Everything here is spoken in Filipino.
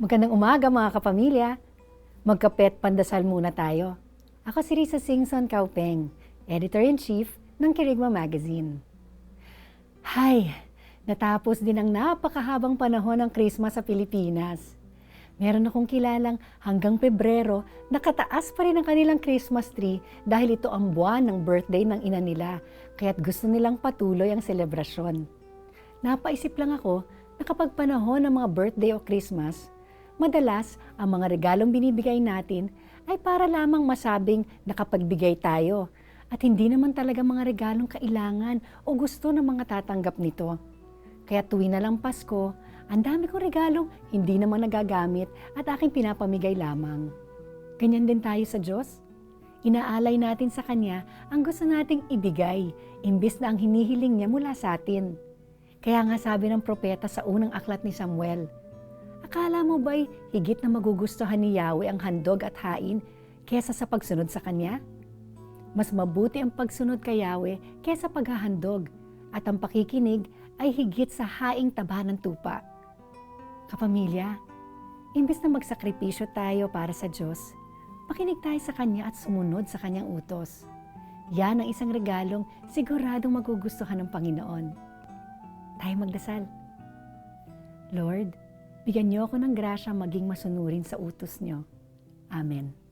Magandang umaga mga kapamilya. Magkape at pandasal muna tayo. Ako si Risa Singson Kaupeng, Editor-in-Chief ng Kerygma Magazine. Hay, natapos din ang napakahabang panahon ng Christmas sa Pilipinas. Meron akong kilalang hanggang Pebrero, nakataas pa rin ang kanilang Christmas tree dahil ito ang buwan ng birthday ng ina nila, kaya't gusto nilang patuloy ang selebrasyon. Napaisip lang ako na kapag panahon ng mga birthday o Christmas, madalas ang mga regalong binibigay natin ay para lamang masabing nakapagbigay tayo at hindi naman talaga mga regalong kailangan o gusto ng mga tatanggap nito. Kaya tuwing na lang Pasko, ang dami kong regalong hindi naman nagagamit at aking pinapamigay lamang. Ganyan din tayo sa Diyos. Inaalay natin sa Kanya ang gusto nating ibigay, imbis na ang hinihiling niya mula sa atin. Kaya nga sabi ng propeta sa unang aklat ni Samuel, akala mo ba'y higit na magugustuhan ni Yahweh ang handog at hain kesa sa pagsunod sa Kanya? Mas mabuti ang pagsunod kay Yahweh kesa paghahandog at ang pakikinig ay higit sa haing taba ng tupa. Kapamilya, imbes na magsakripisyo tayo para sa Diyos, makinig tayo sa Kanya at sumunod sa Kanyang utos. Yan ang isang regalong siguradong magugustuhan ng Panginoon. Tayo magdasal. Lord, bigyan niyo ako ng grasya maging masunurin sa utos niyo. Amen.